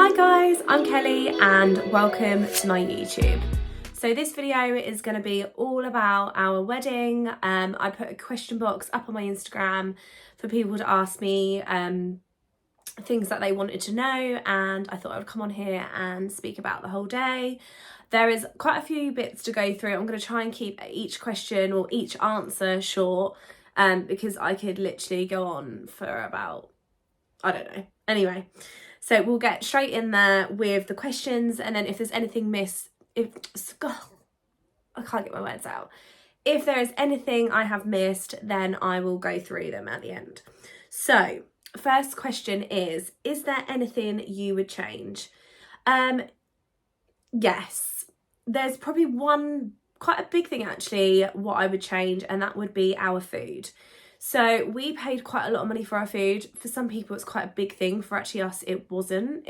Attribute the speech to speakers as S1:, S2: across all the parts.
S1: Hi guys, I'm Kelly and welcome to my YouTube. So this video is going to be all about our wedding. I put a question box up on my Instagram for people to ask me things that they wanted to know, and I thought I would come on here and speak about the whole day. There is quite a few bits to go through. I'm going to try and keep each question or each answer short because I could literally go on for about, I don't know. Anyway, so we'll get straight in there with the questions, and then if there's anything missed, I can't get my words out. If there is anything I have missed, then I will go through them at the end. So first question is there anything you would change? Yes, there's probably one quite a big thing actually what I would change, and that would be our food. So we paid quite a lot of money for our food. For some people it's quite a big thing. For actually us it wasn't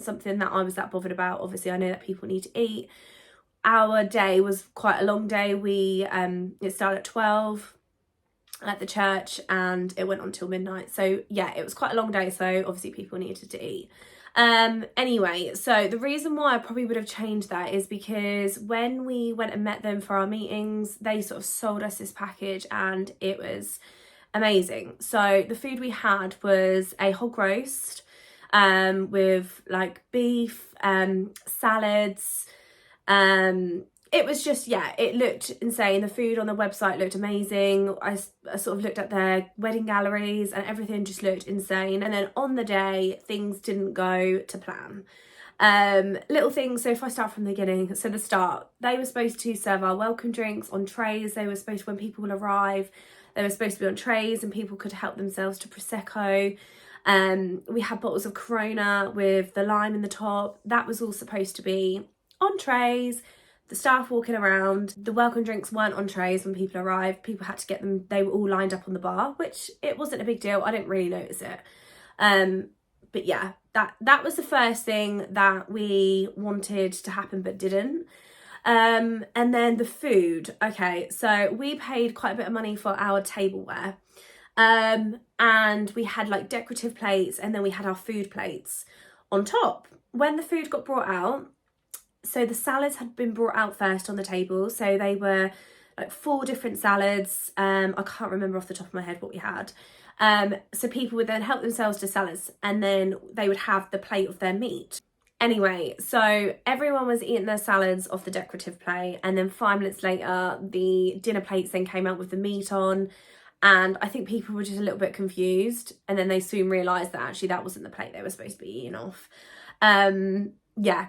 S1: something that I was that bothered about. Obviously I know that people need to eat. Our day was quite a long day. It started at 12 at the church and it went on till midnight. So yeah, it was quite a long day, so obviously people needed to eat. Anyway, so the reason why I probably would have changed that is because when we went and met them for our meetings, they sort of sold us this package and it was amazing. So the food we had was a hog roast with like beef, salads. It was just, yeah, it looked insane. The food on the website looked amazing. I sort of looked at their wedding galleries and everything just looked insane. And then on the day, things didn't go to plan. Little things, so if I start from the beginning, so the start, they were supposed to serve our welcome drinks on trays. They were supposed to, when people will arrive, they were supposed to be on trays and people could help themselves to Prosecco. We had bottles of Corona with the lime in the top. That was all supposed to be on trays. The staff walking around. The welcome drinks weren't on trays when people arrived. People had to get them, they were all lined up on the bar, which it wasn't a big deal. I didn't really notice it. But yeah, that was the first thing that we wanted to happen but didn't. And then the food. Okay, so we paid quite a bit of money for our tableware. And we had like decorative plates and then we had our food plates on top. When the food got brought out, so the salads had been brought out first on the table. So they were like 4 different salads. I can't remember off the top of my head what we had. So people would then help themselves to salads and then they would have the plate of their meat. Anyway, so everyone was eating their salads off the decorative plate, and then 5 minutes later, the dinner plates then came out with the meat on. And I think people were just a little bit confused. And then they soon realised that actually that wasn't the plate they were supposed to be eating off. Yeah.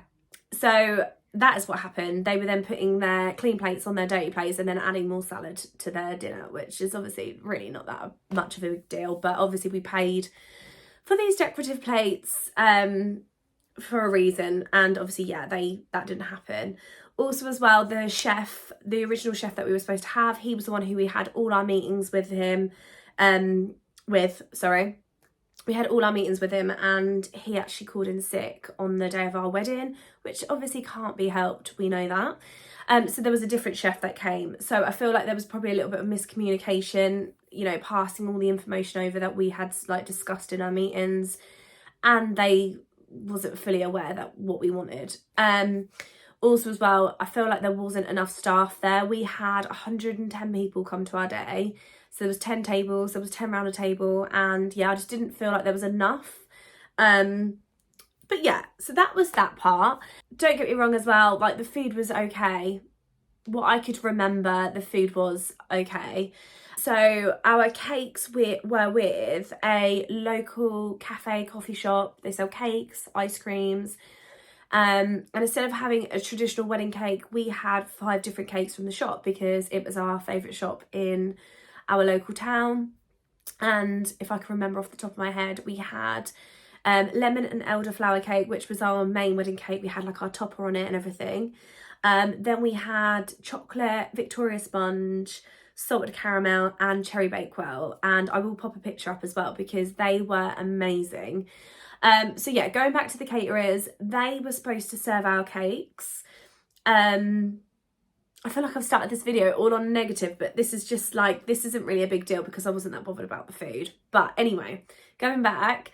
S1: So that is what happened. They were then putting their clean plates on their dirty plates and then adding more salad to their dinner, which is obviously really not that much of a big deal. But obviously we paid for these decorative plates for a reason. And obviously, yeah, that didn't happen. Also as well, the chef, the original chef that we were supposed to have, he was the one who we had all our meetings with him, We had all our meetings with him and he actually called in sick on the day of our wedding, which obviously can't be helped. We know that. So there was a different chef that came. So I feel like there was probably a little bit of miscommunication, you know, passing all the information over that we had like discussed in our meetings, and they wasn't fully aware that what we wanted. Also as well, I feel like there wasn't enough staff there. We had 110 people come to our day. So there was 10 tables, there was 10 round a table, and yeah, I just didn't feel like there was enough. But yeah, so that was that part. Don't get me wrong as well, like the food was okay. What I could remember, the food was okay. So our cakes were with a local cafe, coffee shop. They sell cakes, ice creams. And instead of having a traditional wedding cake, we had 5 different cakes from the shop because it was our favourite shop in our local town. And if I can remember off the top of my head, we had lemon and elderflower cake, which was our main wedding cake. We had like our topper on it and everything. Then we had chocolate, Victoria sponge, salted caramel and cherry bakewell. And I will pop a picture up as well because they were amazing. So yeah, going back to the caterers, they were supposed to serve our cakes. I feel like I've started this video all on negative, but this is just like, this isn't really a big deal because I wasn't that bothered about the food. But anyway, going back,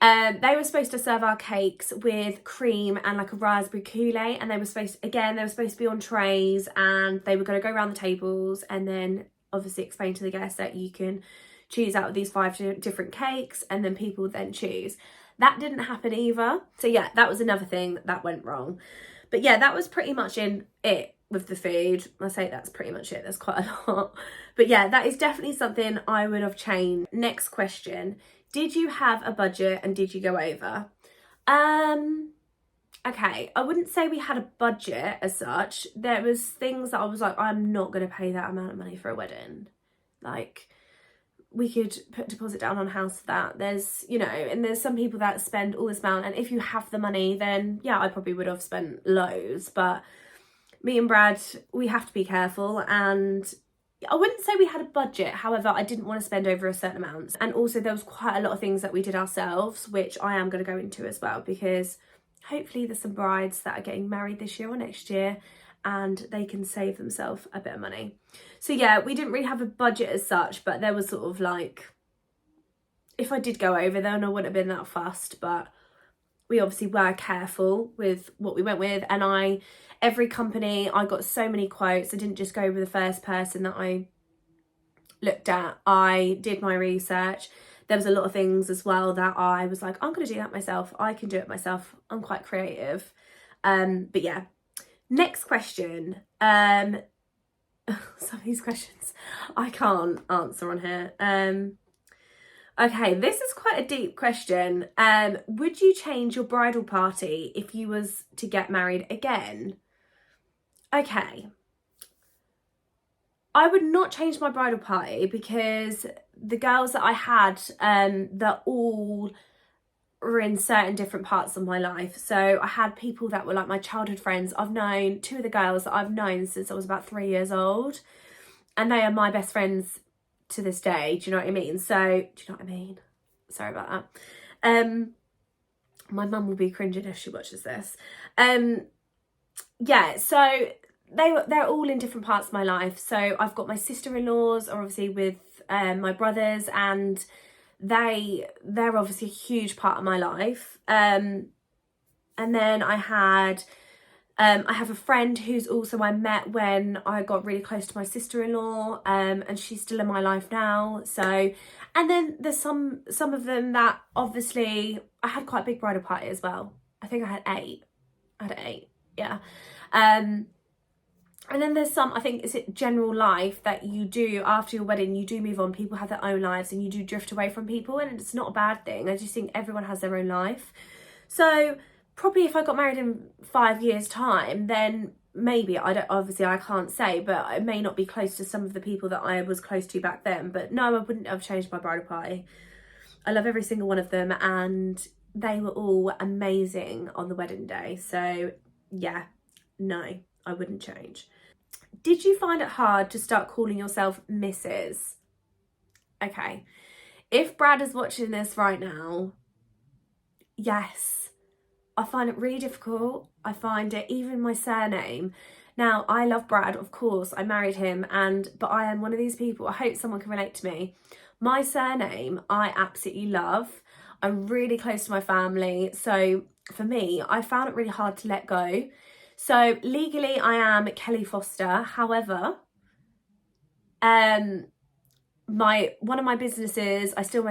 S1: They were supposed to serve our cakes with cream and like a raspberry Kool-Aid, and they were supposed to be on trays, and they were going to go around the tables and then obviously explain to the guests that you can choose out of these 5 different cakes, and then people would then choose. That didn't happen either. So yeah, that was another thing that went wrong. But yeah, that was pretty much it with the food. I say that's pretty much it. There's quite a lot. But yeah, that is definitely something I would have changed. Next question. Did you have a budget and did you go over? Okay, I wouldn't say we had a budget as such. There was things that I was like, I'm not going to pay that amount of money for a wedding. Like, we could put a deposit down on a house for that. There's, you know, and there's some people that spend all this amount, and if you have the money, then yeah, I probably would have spent loads. But me and Brad, we have to be careful, and I wouldn't say we had a budget. However, I didn't want to spend over a certain amount. And also there was quite a lot of things that we did ourselves, which I am going to go into as well, because hopefully there's some brides that are getting married this year or next year and they can save themselves a bit of money. So yeah, we didn't really have a budget as such, but there was sort of like, if I did go over then I wouldn't have been that fussed, but we obviously were careful with what we went with. And every company, I got so many quotes. I didn't just go with the first person that I looked at. I did my research. There was a lot of things as well that I was like, I'm going to do that myself. I can do it myself. I'm quite creative. But yeah. Next question. Some of these questions I can't answer on here. Okay, this is quite a deep question. Would you change your bridal party if you was to get married again? Okay. I would not change my bridal party because the girls that I had, that all were in certain different parts of my life. So I had people that were like my childhood friends. I've known 2 of the girls that I've known since I was about 3 years old, and they are my best friends to this day. Do you know what I mean? So, do you know what I mean? Sorry about that. My mum will be cringing if she watches this. Yeah, so they're all in different parts of my life. So I've got my sister-in-laws are obviously with my brothers, and they're obviously a huge part of my life. And then I have a friend who's also I met when I got really close to my sister-in-law, and she's still in my life now. So, and then there's some of them that obviously I had quite a big bridal party as well. I think I had 8. Yeah. And then there's some, I think, is it general life that you do after your wedding, you do move on. People have their own lives and you do drift away from people, and it's not a bad thing. I just think everyone has their own life. So probably if I got married in 5 years' time, then maybe, I can't say, but I may not be close to some of the people that I was close to back then. But no, I wouldn't have changed my bridal party. I love every single one of them, and they were all amazing on the wedding day. So yeah, no, I wouldn't change. Did you find it hard to start calling yourself Mrs.? Okay, if Brad is watching this right now, yes, I find it really difficult. I find it, even my surname. Now, I love Brad, of course, I married him, but I am one of these people, I hope someone can relate to me. My surname, I absolutely love. I'm really close to my family, so for me, I found it really hard to let go. So legally I am Kelly Foster. However, one of my businesses, I still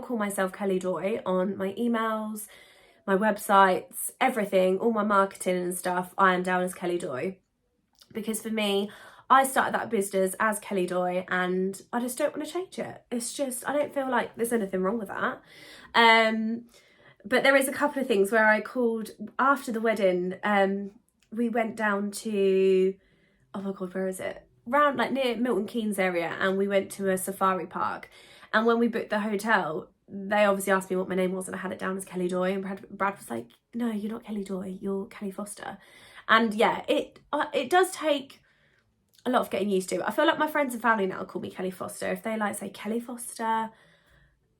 S1: call myself Kelly Joy on my emails, my websites, everything, all my marketing and stuff. I am down as Kelly Joy, because for me, I started that business as Kelly Joy, and I just don't want to change it. It's just, I don't feel like there's anything wrong with that. But there is a couple of things where I called after the wedding. We went down to, oh my God, where is it? Round like near Milton Keynes area, and we went to a safari park. And when we booked the hotel, they obviously asked me what my name was, and I had it down as Kelly Joy. And Brad was like, "No, you're not Kelly Joy. You're Kelly Foster." And yeah, it does take a lot of getting used to. I feel like my friends and family now call me Kelly Foster. If they like say Kelly Foster,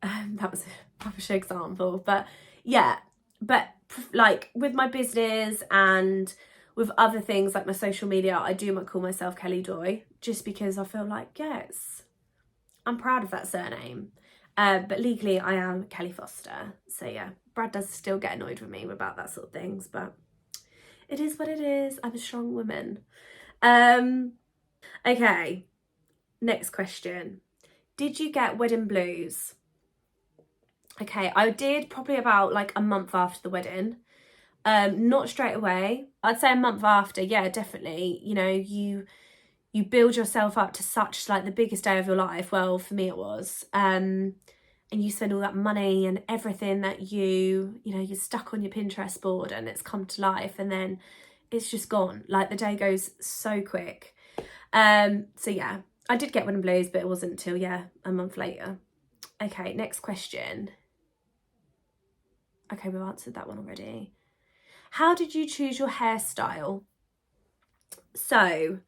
S1: that was a rubbish example, but yeah, but like with my business and with other things like my social media, I do call myself Kelly Joy, just because I feel like, yes, I'm proud of that surname. But legally I am Kelly Foster. So yeah, Brad does still get annoyed with me about that sort of things, but it is what it is. I'm a strong woman. Okay, next question. Did you get wedding blues? Okay, I did probably about like a month after the wedding. Not straight away. I'd say a month after, yeah, definitely. You know, you build yourself up to such like the biggest day of your life. Well, for me it was. And you spend all that money and everything that you're stuck on your Pinterest board and it's come to life, and then it's just gone. Like the day goes so quick. So yeah, I did get wedding blues, but it wasn't until, yeah, a month later. Okay, next question. Okay, we've answered that one already. How did you choose your hairstyle? So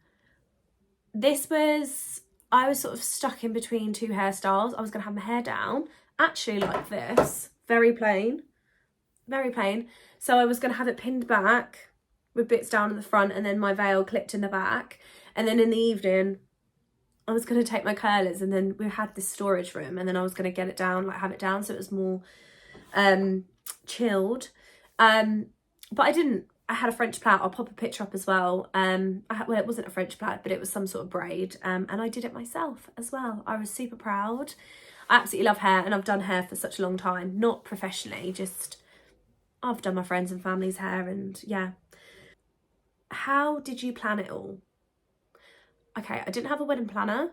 S1: I was sort of stuck in between two hairstyles. I was going to have my hair down, actually like this, very plain. So I was going to have it pinned back with bits down at the front and then my veil clipped in the back. And then in the evening, I was going to take my curlers, and then we had this storage room, and then I was going to get it down, like have it down so it was more chilled. But I didn't. I had a French plait. I'll pop a picture up as well. Well, it wasn't a French plait, but it was some sort of braid. And I did it myself as well. I was super proud. I absolutely love hair, and I've done hair for such a long time. Not professionally, just I've done my friends' and family's hair, and yeah. How did you plan it all? Okay, I didn't have a wedding planner.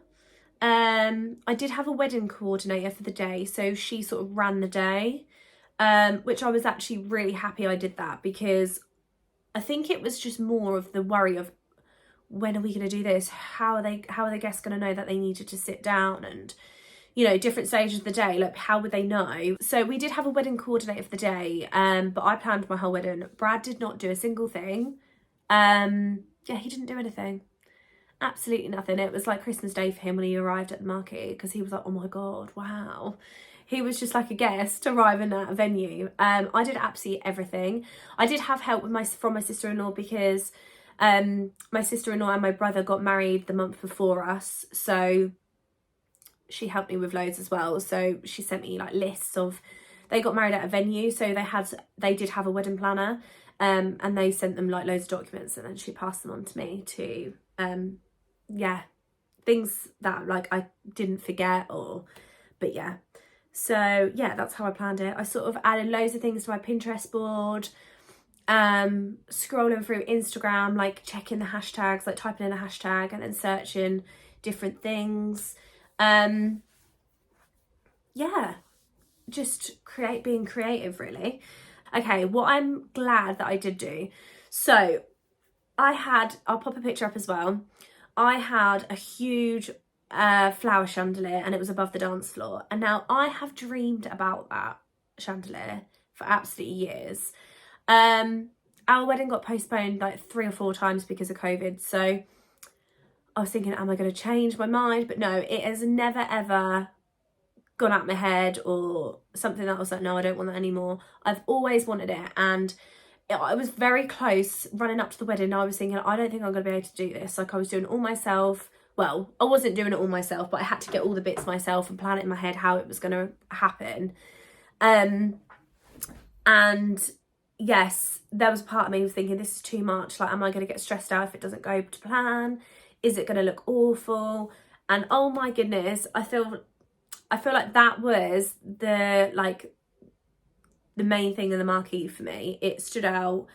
S1: I did have a wedding coordinator for the day, so she sort of ran the day, which I was actually really happy I did that, because I think it was just more of the worry of, when are we going to do this? How are the guests going to know that they needed to sit down? And, you know, different stages of the day, like how would they know? So we did have a wedding coordinator for the day, but I planned my whole wedding. Brad did not do a single thing. Yeah, he didn't do anything. Absolutely nothing. It was like Christmas Day for him when he arrived at the market, because he was like, oh my God, wow. He was just like a guest arriving at a venue. I did absolutely everything. I did have help from my sister-in-law, because my sister-in-law and my brother got married the month before us, so she helped me with loads as well. So she sent me like lists of, they got married at a venue, so they did have a wedding planner, and they sent them like loads of documents, and then she passed them on to me to yeah, things that like I didn't forget, but yeah. So yeah, that's how I planned it. I sort of added loads of things to my Pinterest board, scrolling through Instagram, like checking the hashtags, like typing in a hashtag and then searching different things. Yeah, just being creative really. Okay, what I'm glad that I did do. So I'll pop a picture up as well. I had a huge flower chandelier, and it was above the dance floor. And now I have dreamed about that chandelier for absolutely years. Our wedding got postponed like 3 or 4 times because of COVID. So I was thinking, am I going to change my mind? But no, it has never ever gone out my head or something that I was like, no, I don't want that anymore. I've always wanted it, and I was very close running up to the wedding. I was thinking, I don't think I'm going to be able to do this. Like I was doing it all myself. Well, I wasn't doing it all myself, but I had to get all the bits myself and plan it in my head how it was going to happen. And yes, there was a part of me was thinking, this is too much. Like, am I going to get stressed out if it doesn't go to plan? Is it going to look awful? And oh my goodness, I feel like that was the main thing in the marquee for me. It stood out.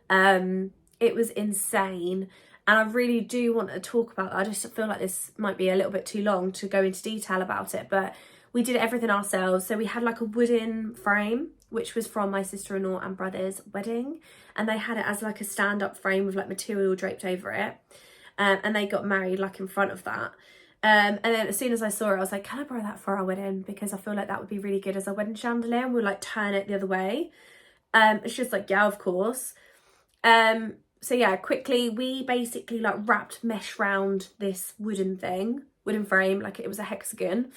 S1: It was insane. And I really do want to talk about that. I just feel like this might be a little bit too long to go into detail about it, but we did everything ourselves. So we had like a wooden frame, which was from my sister-in-law and brother's wedding. And they had it as like a stand-up frame with like material draped over it. And they got married like in front of that. And then as soon as I saw it, I was like, can I borrow that for our wedding? Because I feel like that would be really good as a wedding chandelier, and we'll like turn it the other way. It's just like, yeah, of course. So yeah, quickly, we basically like wrapped mesh round this wooden frame, like it was a hexagon.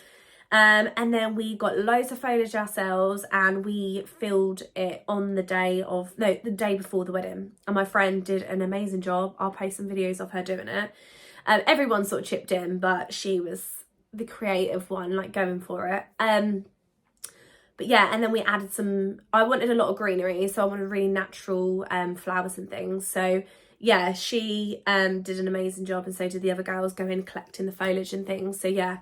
S1: And then we got loads of foliage ourselves, and we filled it on the day before the wedding. And my friend did an amazing job. I'll post some videos of her doing it. Everyone sort of chipped in, but she was the creative one, like going for it. But yeah, and then we added some, I wanted a lot of greenery, so I wanted really natural flowers and things. So yeah, she did an amazing job, and so did the other girls going collecting the foliage and things. So yeah,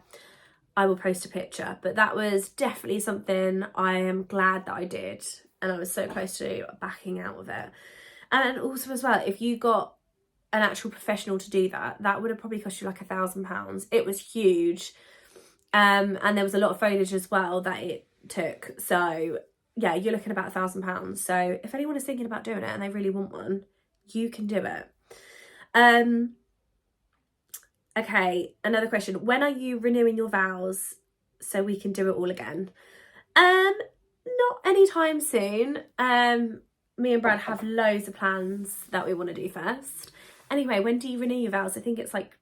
S1: I will post a picture. But that was definitely something I am glad that I did, and I was so close to backing out of it. And also as well, if you got an actual professional to do that, that would have probably cost you like £1,000. It was huge. And there was a lot of foliage as well that it took. So yeah, you're looking about £1,000. So if anyone is thinking about doing it and they really want one, you can do it. Okay, another question. When are you renewing your vows so we can do it all again? Not anytime soon. Me and Brad have loads of plans that we want to do first. Anyway, when do you renew your vows? I think it's like,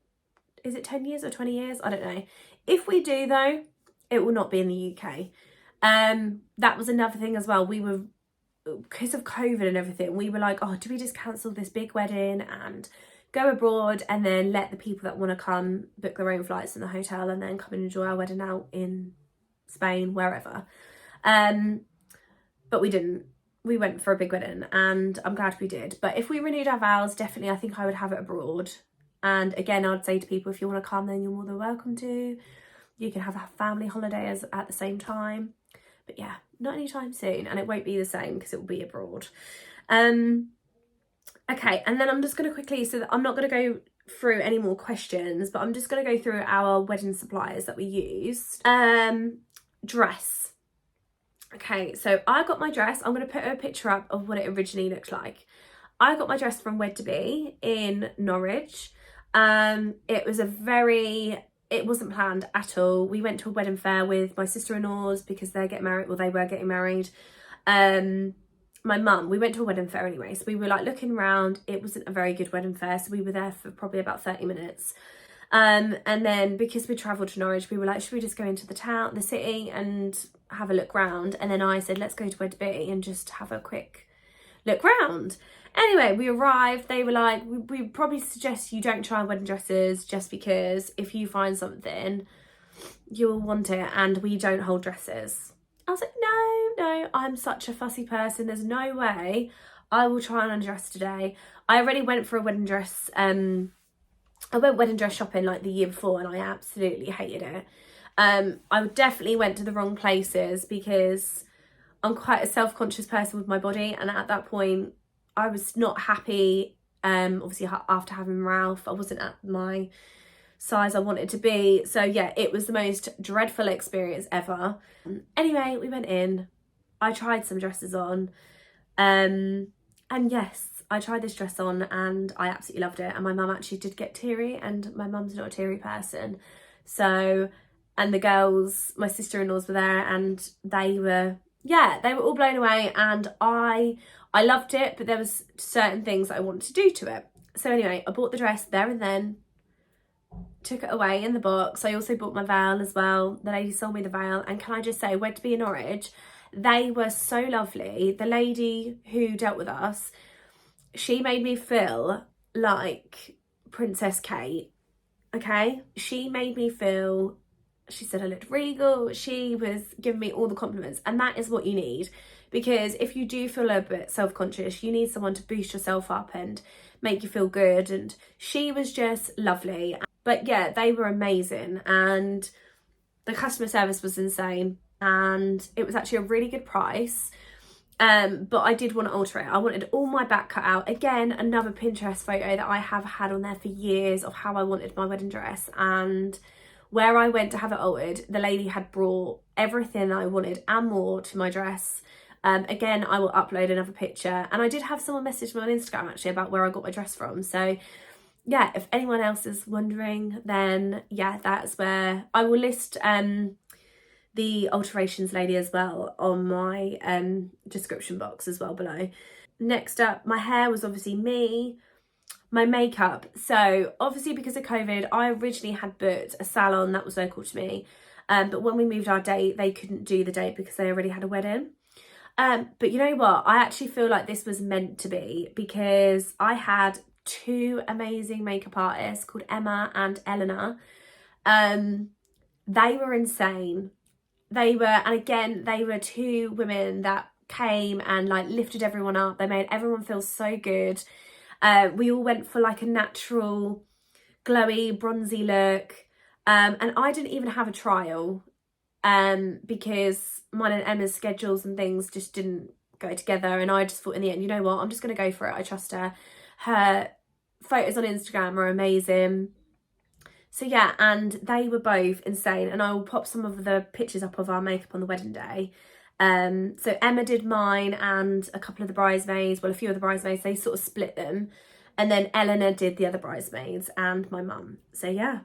S1: is it 10 years or 20 years? I don't know. If we do though, it will not be in the UK. That was another thing as well. We were, because of COVID and everything, we were like, oh, do we just cancel this big wedding and go abroad and then let the people that want to come book their own flights in the hotel and then come and enjoy our wedding out in Spain, wherever. But we didn't. We went for a big wedding, and I'm glad we did. But if we renewed our vows, definitely I think I would have it abroad. And again, I'd say to people, if you want to come, then you're more than welcome to. You can have a family holiday at the same time. But yeah, not anytime soon, and it won't be the same because it will be abroad. Okay, and then I'm just going to quickly, so that I'm not going to go through any more questions, but I'm just going to go through our wedding suppliers that we used. Dress. Okay, so I got my dress. I'm going to put a picture up of what it originally looked like. I got my dress from Wed to Be in Norwich. It was it wasn't planned at all. We went to a wedding fair with my sister-in-laws because they're getting married, well, they were getting married. My mum, we went to a wedding fair anyway, so we were like looking around. It wasn't a very good wedding fair, so we were there for probably about 30 minutes. And then because we travelled to Norwich, we were like, should we just go into the city and have a look round? And then I said, let's go to Wed to Be and just have a quick look round. Anyway, we arrived. They were like, we probably suggest you don't try wedding dresses just because if you find something, you will want it, and we don't hold dresses. I was like, no, I'm such a fussy person. There's no way I will try on a dress today. I already went for a wedding dress. I went wedding dress shopping like the year before and I absolutely hated it. I definitely went to the wrong places because I'm quite a self-conscious person with my body, and at that point I was not happy. Obviously after having Ralph, I wasn't at my size I wanted to be. So yeah, it was the most dreadful experience ever. Anyway, we went in. I tried some dresses on. And yes, I tried this dress on and I absolutely loved it. And my mum actually did get teary, and my mum's not a teary person. So, and the girls, my sister-in-laws were there, and they were all blown away, and I loved it, but there was certain things that I wanted to do to it. So anyway, I bought the dress there and then, took it away in the box. I also bought my veil as well. The lady sold me the veil, and can I just say, Wed to Be in Norwich, they were so lovely. The lady who dealt with us, she made me feel like Princess Kate, okay? She made me feel, she said I looked regal. She was giving me all the compliments, and that is what you need, because if you do feel a bit self-conscious, you need someone to boost yourself up and make you feel good, and she was just lovely. But yeah, they were amazing, and the customer service was insane, and it was actually a really good price. But I did want to alter it. I wanted all my back cut out. Again, another Pinterest photo that I have had on there for years of how I wanted my wedding dress, and where I went to have it altered, the lady had brought everything I wanted and more to my dress. Again, I will upload another picture, and I did have someone message me on Instagram actually about where I got my dress from. So yeah, if anyone else is wondering, then yeah, that's where I will list the alterations lady as well on my description box as well below. Next up, my hair was obviously me. My makeup, so obviously because of COVID, I originally had booked a salon that was local to me, but when we moved our date, they couldn't do the date because they already had a wedding. But you know what, I actually feel like this was meant to be, because I had two amazing makeup artists called Emma and Eleanor. They were insane. and again, they were two women that came and like lifted everyone up. They made everyone feel so good. We all went for like a natural glowy bronzy look, and I didn't even have a trial because mine and Emma's schedules and things just didn't go together, and I just thought in the end, you know what, I'm just going to go for it. I trust her. Her photos on Instagram are amazing. So yeah, and they were both insane, and I will pop some of the pictures up of our makeup on the wedding day. So Emma did mine and a couple of the bridesmaids, well, a few of the bridesmaids, they sort of split them. And then Eleanor did the other bridesmaids and my mum. So yeah.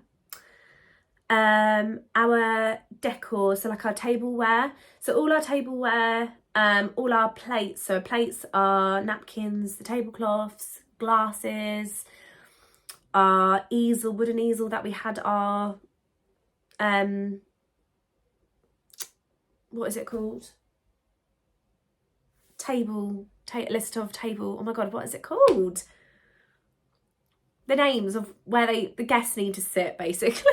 S1: Our decor, so like our tableware. So all our tableware, all our plates. So plates are napkins, the tablecloths, glasses, our easel, wooden easel that we had our, what is it called? List of table, oh my God, what is it called? The names of where the guests need to sit, basically.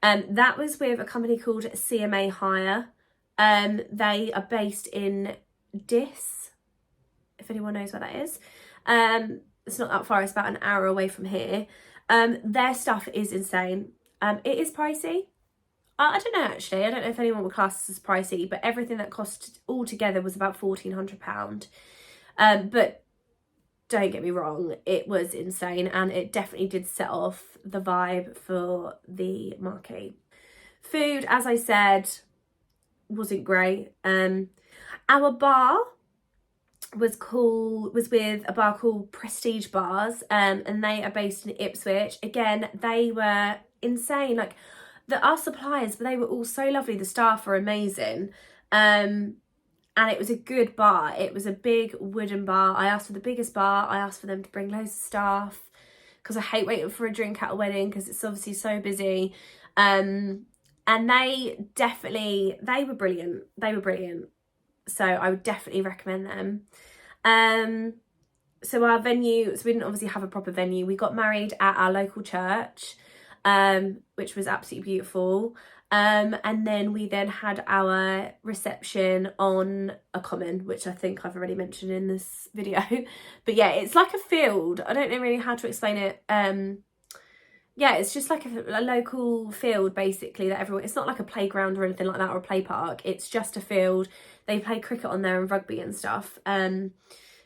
S1: That was with a company called CMA Hire. They are based in Diss, if anyone knows where that is. It's not that far, it's about an hour away from here. Their stuff is insane. It is pricey. I don't know, actually. I don't know if anyone would class this as pricey, but everything that cost altogether was about £1,400. But don't get me wrong, it was insane, and it definitely did set off the vibe for the marquee. Food, as I said, wasn't great. Our bar was with a bar called Prestige Bars, and they are based in Ipswich. Again, they were insane. Like our suppliers, but they were all so lovely. The staff are amazing. And it was a good bar. It was a big wooden bar. I asked for the biggest bar. I asked for them to bring loads of staff because I hate waiting for a drink at a wedding because it's obviously so busy. And they were brilliant. They were brilliant. So I would definitely recommend them. So our venue, so we didn't obviously have a proper venue. We got married at our local church, which was absolutely beautiful. And then we had our reception on a common, which I think I've already mentioned in this video. But yeah, it's like a field. I don't know really how to explain it. Yeah, it's just like a local field, basically, that everyone, it's not like a playground or anything like that, or a play park. It's just a field. They play cricket on there and rugby and stuff. But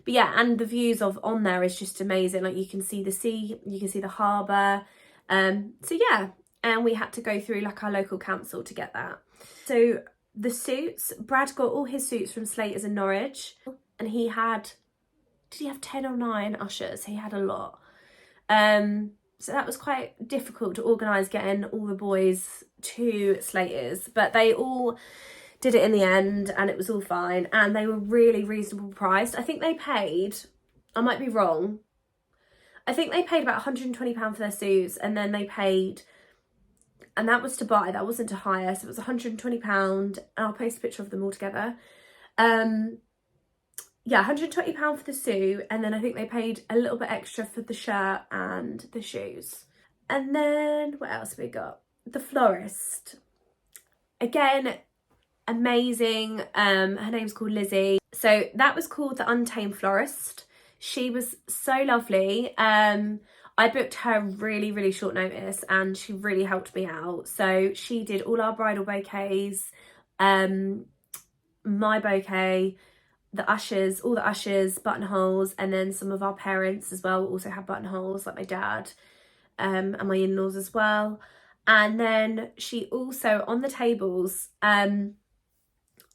S1: yeah, and the views on there is just amazing. Like you can see the sea, you can see the harbour. So yeah, and we had to go through like our local council to get that. So the suits, Brad got all his suits from Slaters in Norwich, and he had 10 or 9 ushers? He had a lot. So that was quite difficult to organise getting all the boys to Slaters, but they all did it in the end and it was all fine, and they were really reasonable priced. I think they paid, I might be wrong, I think they paid about £120 for their suits, and then they paid, and that was to buy, that wasn't to hire, so it was £120, and I'll post a picture of them all together. Yeah, £120 for the suit, and then I think they paid a little bit extra for the shirt and the shoes. And then what else have we got? The florist. Again, amazing. Her name's called Lizzie. So that was called the Untamed Florist. She was so lovely. I booked her really, really short notice, and she really helped me out. So she did all our bridal bouquets, my bouquet, the ushers, all the ushers, buttonholes, and then some of our parents as well also have buttonholes, like my dad, and my in-laws as well. And then she also, on the tables, I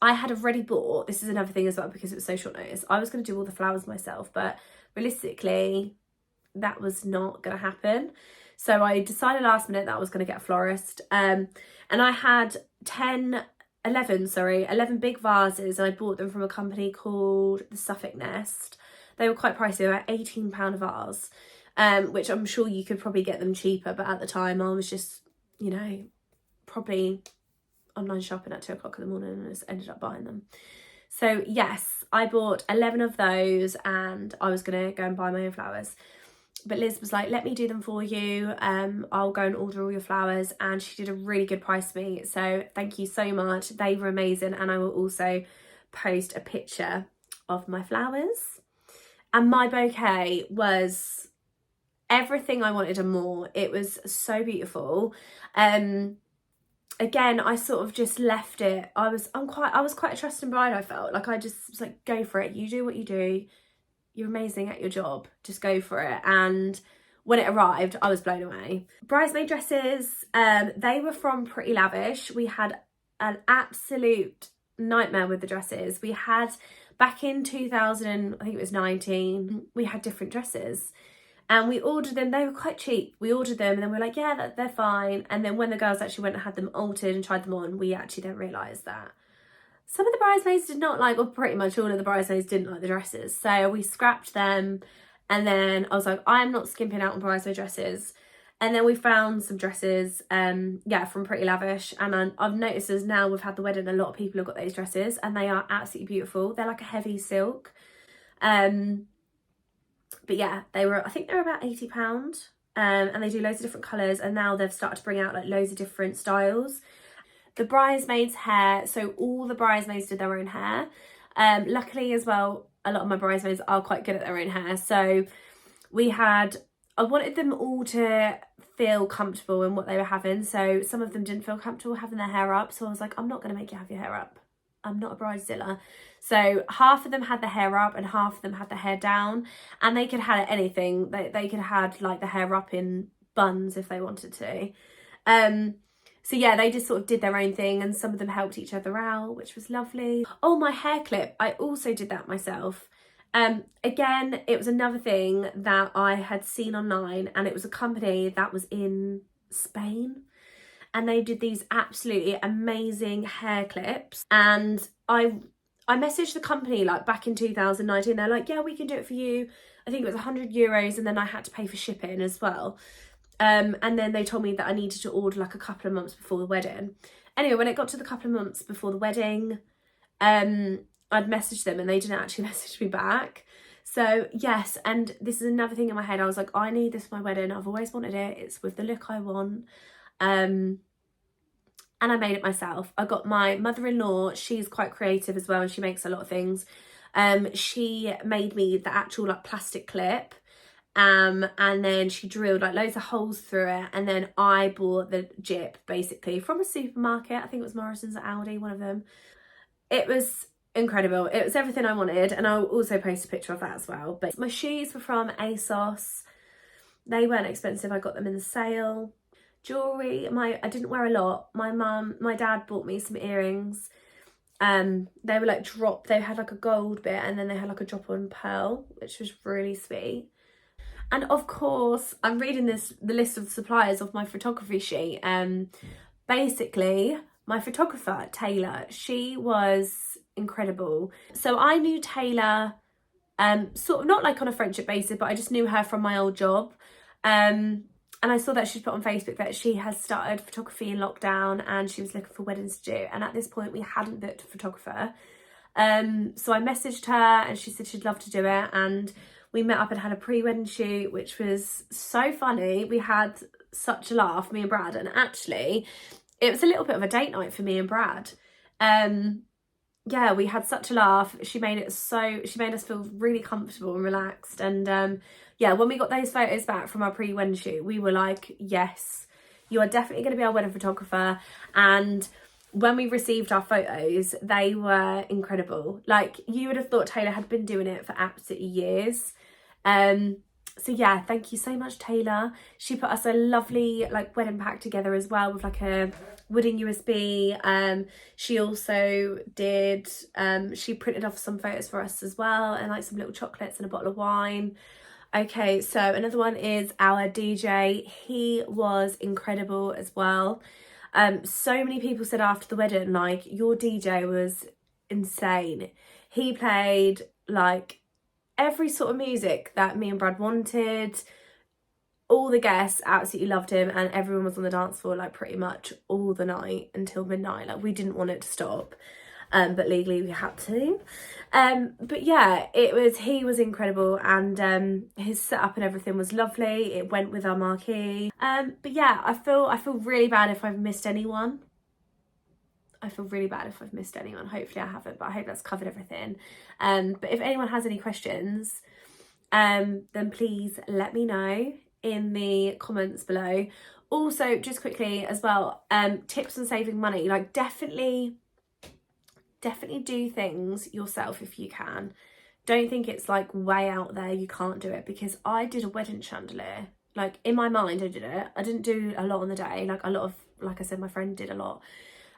S1: had already bought, this is another thing as well because it was so short notice, I was going to do all the flowers myself, but realistically that was not going to happen. So I decided last minute that I was going to get a florist, and I had 11 big vases, and I bought them from a company called the Suffolk Nest. They were quite pricey, they were £18 a vase, which I'm sure you could probably get them cheaper, but at the time I was just, you know, probably online shopping at 2 o'clock in the morning and just ended up buying them. So yes, I bought 11 of those, and I was gonna go and buy my own flowers. But Liz was like, let me do them for you. I'll go and order all your flowers. And she did a really good price for me. So thank you so much. They were amazing. And I will also post a picture of my flowers. And my bouquet was everything I wanted and more. It was so beautiful. Again, I sort of just left it. I was quite a trusting bride, I felt. Like, I just was like, go for it. You do what you do. You're amazing at your job. Just go for it. And when it arrived, I was blown away. Bridesmaid dresses, they were from Pretty Lavish. We had an absolute nightmare with the dresses. We had, back in 2000, I think it was 19, we had different dresses. And we ordered them, they were quite cheap. We ordered them and then we're like, yeah, they're fine. And then when the girls actually went and had them altered and tried them on, we actually then realised that some of the bridesmaids did not like, or pretty much all of the bridesmaids didn't like the dresses. So we scrapped them. And then I was like, I'm not skimping out on bridesmaid dresses. And then we found some dresses, from Pretty Lavish. And I've noticed as now we've had the wedding, a lot of people have got those dresses and they are absolutely beautiful. They're like a heavy silk. But yeah, I think they were about £80. And they do loads of different colours. And now they've started to bring out like loads of different styles. The bridesmaids' hair, so all the bridesmaids did their own hair. Luckily as well, a lot of my bridesmaids are quite good at their own hair. So I wanted them all to feel comfortable in what they were having. So some of them didn't feel comfortable having their hair up. So I was like, I'm not going to make you have your hair up. I'm not a bridezilla. So half of them had the hair up and half of them had the hair down. And they could have anything. They could have like the hair up in buns if they wanted to. So yeah, they just sort of did their own thing and some of them helped each other out, which was lovely. Oh, my hair clip. I also did that myself. Again, it was another thing that I had seen online and it was a company that was in Spain. And they did these absolutely amazing hair clips. And I messaged the company like back in 2019. They're like, yeah, we can do it for you. I think it was €100 and then I had to pay for shipping as well. And then they told me that I needed to order like a couple of months before the wedding. Anyway, when it got to the couple of months before the wedding, I'd messaged them and they didn't actually message me back. So yes, and this is another thing in my head. I was like, I need this for my wedding. I've always wanted it. It's with the look I want. And I made it myself. I got my mother-in-law, she's quite creative as well and she makes a lot of things. She made me the actual like plastic clip. And then she drilled like loads of holes through it. And then I bought the jip basically from a supermarket. I think it was Morrison's or Aldi, one of them. It was incredible. It was everything I wanted. And I'll also post a picture of that as well. But my shoes were from ASOS. They weren't expensive. I got them in the sale. Jewellery, I didn't wear a lot. My dad bought me some earrings. They were like they had like a gold bit and then they had like a drop on pearl, which was really sweet. And of course, I'm reading the list of suppliers of my photography sheet. Basically, my photographer, Taylor, she was incredible. So I knew Taylor, sort of not like on a friendship basis, but I just knew her from my old job. And I saw that she'd put on Facebook that she has started photography in lockdown and she was looking for weddings to do. And at this point, we hadn't booked a photographer. So I messaged her and she said she'd love to do it. And we met up and had a pre-wedding shoot, which was so funny. We had such a laugh, me and Brad. And actually, it was a little bit of a date night for me and Brad. Yeah, we had such a laugh. She made us feel really comfortable and relaxed. And yeah, when we got those photos back from our pre-wedding shoot, we were like, yes, you are definitely going to be our wedding photographer. And when we received our photos, they were incredible. Like, you would have thought Taylor had been doing it for absolutely years. So yeah, thank you so much, Taylor. She put us a lovely like wedding pack together as well with like a wedding USB. She also did, she printed off some photos for us as well and like some little chocolates and a bottle of wine. Okay, so another one is our DJ. He was incredible as well. So many people said after the wedding, like, your DJ was insane. He played like every sort of music that me and Brad wanted. All the guests absolutely loved him and everyone was on the dance floor like pretty much all the night until midnight. Like, we didn't want it to stop. but legally we had to. But yeah, he was incredible, and his setup and everything was lovely. It went with our marquee. But yeah, I feel really bad if I've missed anyone. Hopefully I haven't, but I hope that's covered everything. But if anyone has any questions, then please let me know in the comments below. Also, just quickly as well, tips on saving money. Like, definitely do things yourself if you can. Don't think it's like way out there, you can't do it, because I did a wedding chandelier. Like, in my mind I did it. I didn't do a lot on the day, like I said, my friend did a lot.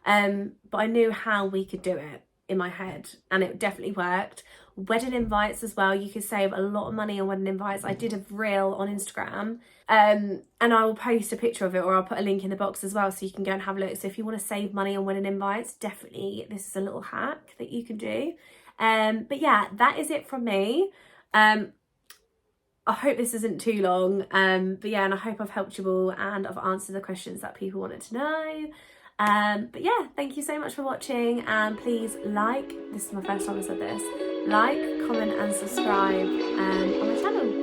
S1: But I knew how we could do it in my head, and it definitely worked. Wedding invites as well, you could save a lot of money on wedding invites. I did a reel on Instagram, and I will post a picture of it, or I'll put a link in the box as well, so you can go and have a look. So if you want to save money on wedding invites, definitely this is a little hack that you can do. But yeah, that is it from me. I hope this isn't too long, but yeah, and I hope I've helped you all and I've answered the questions that people wanted to know. But yeah, thank you so much for watching, and please this is my first time I said this, like, comment and subscribe on my channel.